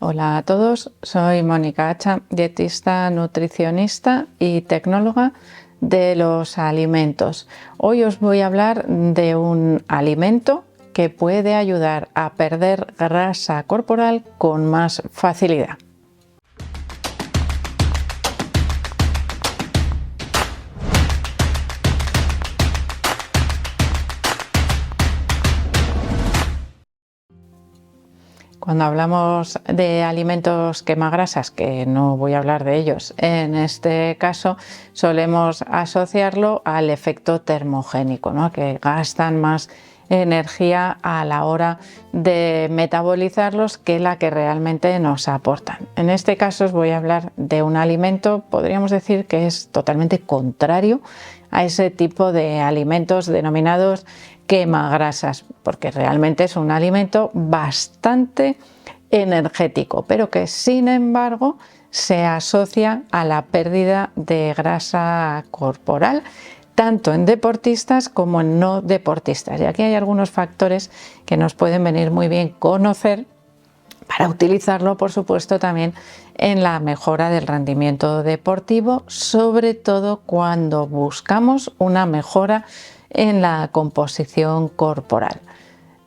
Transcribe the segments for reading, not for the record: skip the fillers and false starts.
Hola a todos, soy Mónica Hacha, dietista, nutricionista y tecnóloga de los alimentos. Hoy os voy a hablar de un alimento que puede ayudar a perder grasa corporal con más facilidad. Cuando hablamos de alimentos quemagrasas, que no voy a hablar de ellos, en este caso solemos asociarlo al efecto termogénico, ¿no? Que gastan más energía a la hora de metabolizarlos que la que realmente nos aportan. En este caso os voy a hablar de un alimento, podríamos decir que es totalmente contrario a ese tipo de alimentos denominados quemagrasas, porque realmente es un alimento bastante energético, pero que sin embargo se asocia a la pérdida de grasa corporal, tanto en deportistas como en no deportistas. Y aquí hay algunos factores que nos pueden venir muy bien conocer para utilizarlo, por supuesto, también en la mejora del rendimiento deportivo, sobre todo cuando buscamos una mejora en la composición corporal.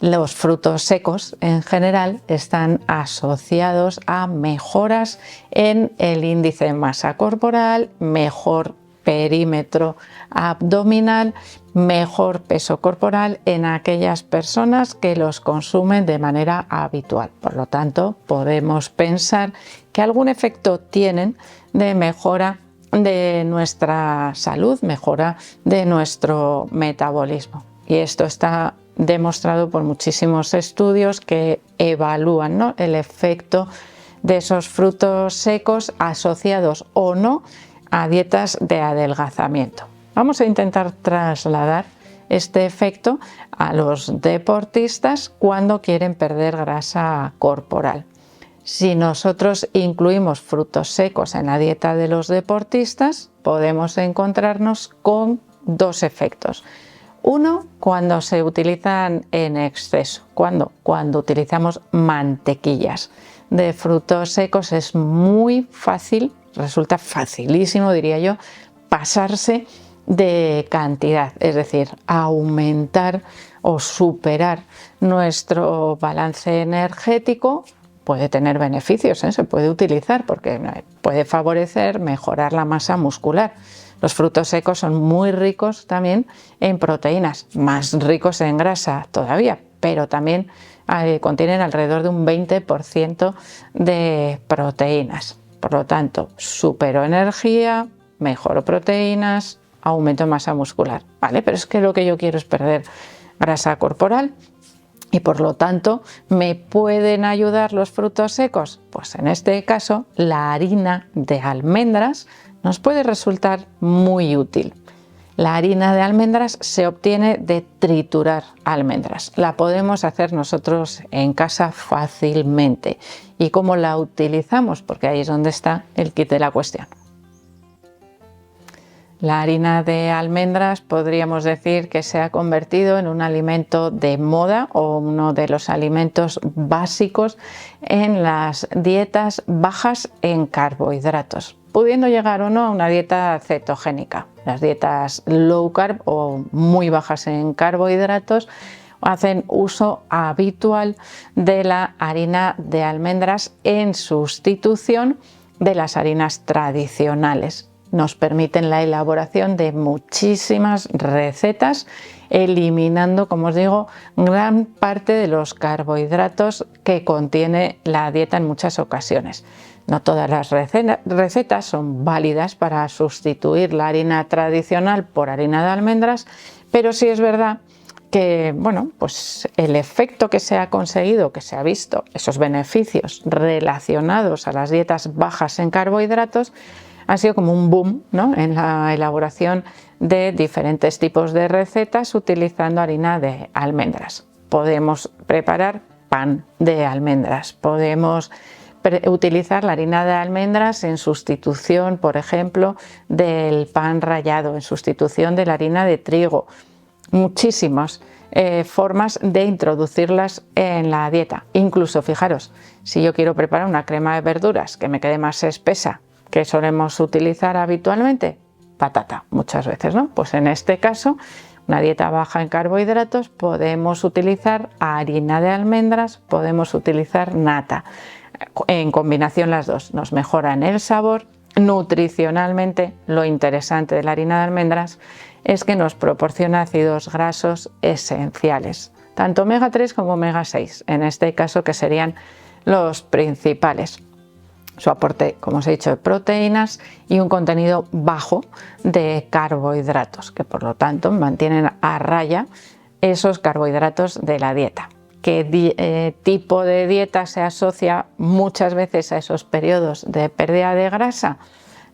Los frutos secos en general están asociados a mejoras en el índice de masa corporal, mejor perímetro abdominal, mejor peso corporal en aquellas personas que los consumen de manera habitual. Por lo tanto, podemos pensar que algún efecto tienen de mejora de nuestra salud, mejora de nuestro metabolismo. Y esto está demostrado por muchísimos estudios que evalúan, ¿no?, el efecto de esos frutos secos asociados o no a dietas de adelgazamiento. Vamos a intentar trasladar este efecto a los deportistas cuando quieren perder grasa corporal. Si nosotros incluimos frutos secos en la dieta de los deportistas, podemos encontrarnos con dos efectos. Uno, cuando se utilizan en exceso, cuando utilizamos mantequillas de frutos secos es muy fácil, resulta facilísimo, diría yo, pasarse de cantidad, es decir, aumentar o superar nuestro balance energético. Puede tener beneficios, se puede utilizar porque puede favorecer mejorar la masa muscular. Los frutos secos son muy ricos también en proteínas, más ricos en grasa todavía, pero también contienen alrededor de un 20% de proteínas. Por lo tanto, supero energía, mejoro proteínas, aumento de masa muscular. ¿Vale? Pero es que lo que yo quiero es perder grasa corporal. Y por lo tanto, ¿me pueden ayudar los frutos secos? Pues en este caso, la harina de almendras nos puede resultar muy útil. La harina de almendras se obtiene de triturar almendras. La podemos hacer nosotros en casa fácilmente. ¿Y cómo la utilizamos? Porque ahí es donde está el kit de la cuestión. La harina de almendras podríamos decir que se ha convertido en un alimento de moda o uno de los alimentos básicos en las dietas bajas en carbohidratos, pudiendo llegar o no a una dieta cetogénica. Las dietas low carb o muy bajas en carbohidratos hacen uso habitual de la harina de almendras en sustitución de las harinas tradicionales. Nos permiten la elaboración de muchísimas recetas, eliminando, como os digo, gran parte de los carbohidratos que contiene la dieta en muchas ocasiones. No todas las recetas son válidas para sustituir la harina tradicional por harina de almendras, pero sí es verdad que, bueno, pues el efecto que se ha conseguido, que se ha visto, esos beneficios relacionados a las dietas bajas en carbohidratos, ha sido como un boom, ¿no?, en la elaboración de diferentes tipos de recetas utilizando harina de almendras. Podemos preparar pan de almendras, podemos utilizar la harina de almendras en sustitución, por ejemplo, del pan rallado, en sustitución de la harina de trigo. Muchísimos formas de introducirlas en la dieta. Incluso, fijaros, si yo quiero preparar una crema de verduras que me quede más espesa que solemos utilizar habitualmente, patata muchas veces, ¿no? Pues en este caso, una dieta baja en carbohidratos, podemos utilizar harina de almendras, podemos utilizar nata. En combinación las dos nos mejoran el sabor. Nutricionalmente, lo interesante de la harina de almendras es que nos proporciona ácidos grasos esenciales, tanto omega 3 como omega 6, en este caso, que serían los principales. Su aporte, como os he dicho, de proteínas y un contenido bajo de carbohidratos, que por lo tanto mantienen a raya esos carbohidratos de la dieta. ¿Qué tipo de dieta se asocia muchas veces a esos periodos de pérdida de grasa?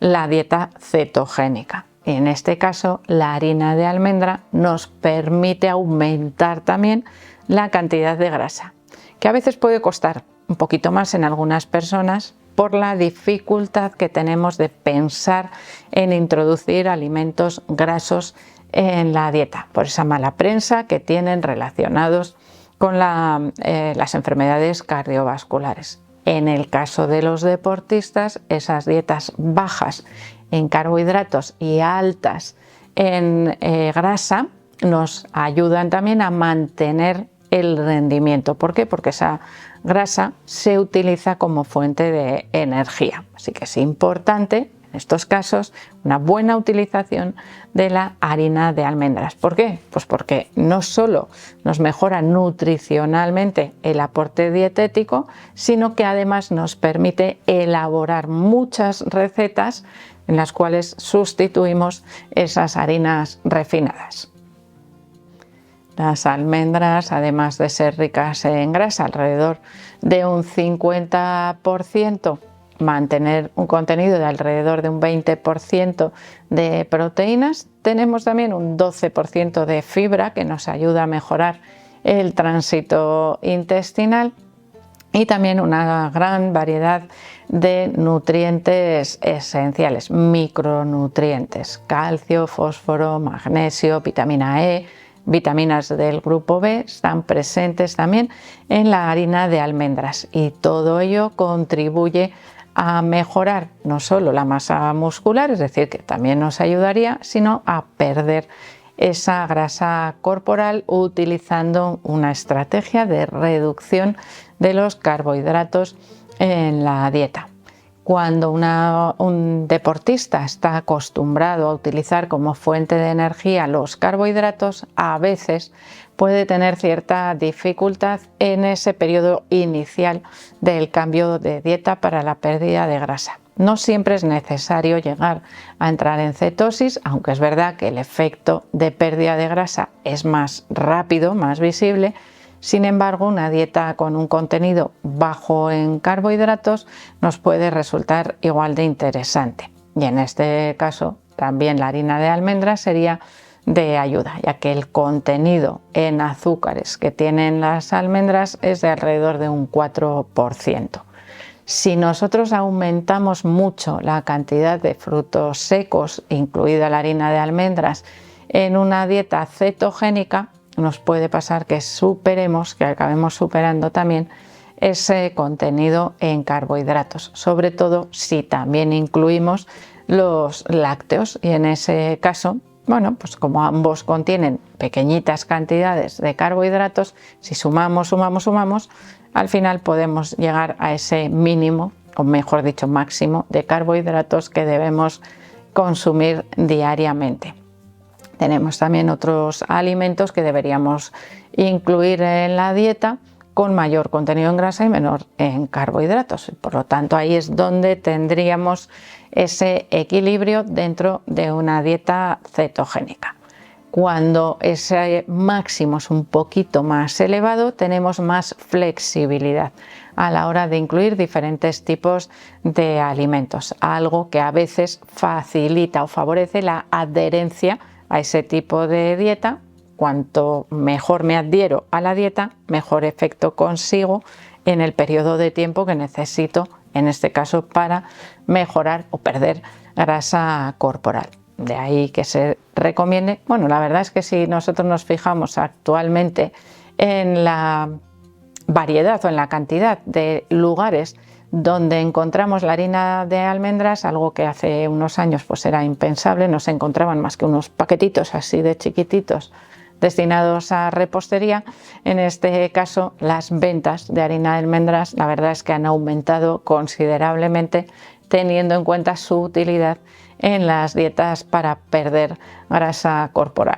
La dieta cetogénica. En este caso, la harina de almendra nos permite aumentar también la cantidad de grasa, que a veces puede costar un poquito más en algunas personas por la dificultad que tenemos de pensar en introducir alimentos grasos en la dieta, por esa mala prensa que tienen relacionados con las enfermedades cardiovasculares. En el caso de los deportistas, esas dietas bajas en carbohidratos y altas en grasa nos ayudan también a mantener el rendimiento. ¿Por qué? Porque esa grasa se utiliza como fuente de energía. Así que es importante, en estos casos, una buena utilización de la harina de almendras. ¿Por qué? Pues porque no solo nos mejora nutricionalmente el aporte dietético, sino que además nos permite elaborar muchas recetas en las cuales sustituimos esas harinas refinadas. Las almendras, además de ser ricas en grasa, alrededor de un 50%, mantener un contenido de alrededor de un 20% de proteínas, tenemos también un 12% de fibra que nos ayuda a mejorar el tránsito intestinal y también una gran variedad de nutrientes esenciales, micronutrientes, calcio, fósforo, magnesio, vitamina E, vitaminas del grupo B están presentes también en la harina de almendras y todo ello contribuye a mejorar no solo la masa muscular, es decir, que también nos ayudaría, sino a perder esa grasa corporal utilizando una estrategia de reducción de los carbohidratos en la dieta. Cuando un deportista está acostumbrado a utilizar como fuente de energía los carbohidratos, a veces puede tener cierta dificultad en ese periodo inicial del cambio de dieta para la pérdida de grasa. No siempre es necesario llegar a entrar en cetosis, aunque es verdad que el efecto de pérdida de grasa es más rápido, más visible. Sin embargo, una dieta con un contenido bajo en carbohidratos nos puede resultar igual de interesante. Y en este caso, también la harina de almendras sería de ayuda, ya que el contenido en azúcares que tienen las almendras es de alrededor de un 4%. Si nosotros aumentamos mucho la cantidad de frutos secos, incluida la harina de almendras, en una dieta cetogénica, nos puede pasar que acabemos superando también ese contenido en carbohidratos, sobre todo si también incluimos los lácteos y en ese caso, bueno, pues como ambos contienen pequeñitas cantidades de carbohidratos, si sumamos, al final podemos llegar a ese mínimo, o mejor dicho, máximo de carbohidratos que debemos consumir diariamente. Tenemos también otros alimentos que deberíamos incluir en la dieta con mayor contenido en grasa y menor en carbohidratos. Por lo tanto, ahí es donde tendríamos ese equilibrio dentro de una dieta cetogénica. Cuando ese máximo es un poquito más elevado, tenemos más flexibilidad a la hora de incluir diferentes tipos de alimentos, algo que a veces facilita o favorece la adherencia a ese tipo de dieta. Cuanto mejor me adhiero a la dieta, mejor efecto consigo en el periodo de tiempo que necesito, en este caso, para mejorar o perder grasa corporal. de ahí que se recomiende. Bueno, la verdad es que si nosotros nos fijamos actualmente en la variedad o en la cantidad de lugares donde encontramos la harina de almendras, algo que hace unos años pues era impensable, no se encontraban más que unos paquetitos así de chiquititos destinados a repostería. En este caso, las ventas de harina de almendras, la verdad es que han aumentado considerablemente, teniendo en cuenta su utilidad en las dietas para perder grasa corporal.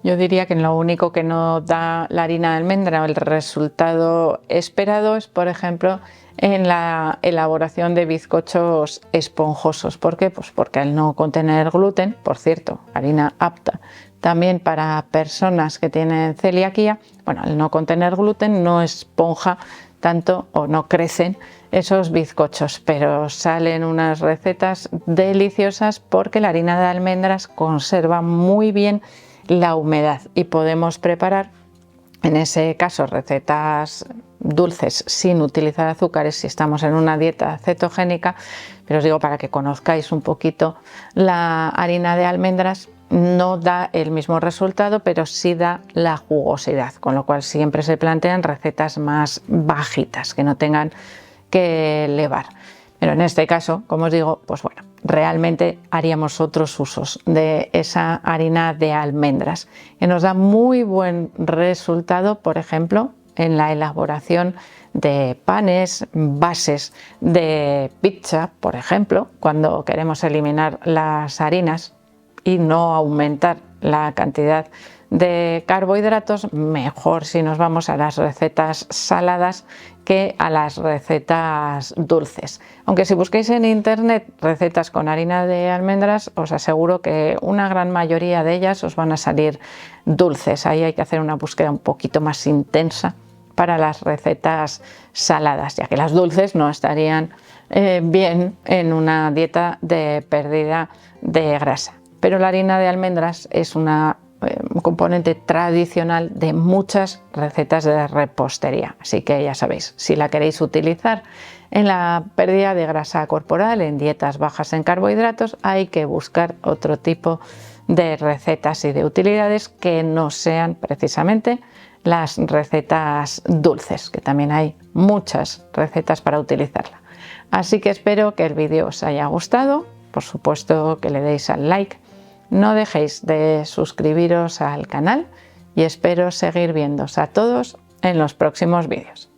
Yo diría que lo único que no da la harina de almendra o el resultado esperado es, por ejemplo, en la elaboración de bizcochos esponjosos. ¿Por qué? Pues porque al no contener gluten, por cierto, harina apta también para personas que tienen celiaquía, bueno, al no contener gluten no esponja tanto o no crecen esos bizcochos, pero salen unas recetas deliciosas porque la harina de almendras conserva muy bien la humedad y podemos preparar en ese caso recetas dulces sin utilizar azúcares si estamos en una dieta cetogénica. Pero os digo, para que conozcáis un poquito, la harina de almendras no da el mismo resultado, pero sí da la jugosidad, con lo cual siempre se plantean recetas más bajitas que no tengan que elevar. Pero en este caso, como os digo, pues bueno, realmente haríamos otros usos de esa harina de almendras, que nos da muy buen resultado, por ejemplo, en la elaboración de panes, bases de pizza, por ejemplo, cuando queremos eliminar las harinas y no aumentar la cantidad de carbohidratos, mejor si nos vamos a las recetas saladas que a las recetas dulces. Aunque si busquéis en internet recetas con harina de almendras, os aseguro que una gran mayoría de ellas os van a salir dulces. Ahí hay que hacer una búsqueda un poquito más intensa para las recetas saladas, ya que las dulces no estarían bien en una dieta de pérdida de grasa. Pero la harina de almendras es un componente tradicional de muchas recetas de repostería, así que ya sabéis, si la queréis utilizar en la pérdida de grasa corporal, en dietas bajas en carbohidratos, hay que buscar otro tipo de recetas y de utilidades que no sean precisamente las recetas dulces, que también hay muchas recetas para utilizarla. Así que espero que el vídeo os haya gustado, por supuesto que le deis al like. No dejéis de suscribiros al canal y espero seguir viéndoos a todos en los próximos vídeos.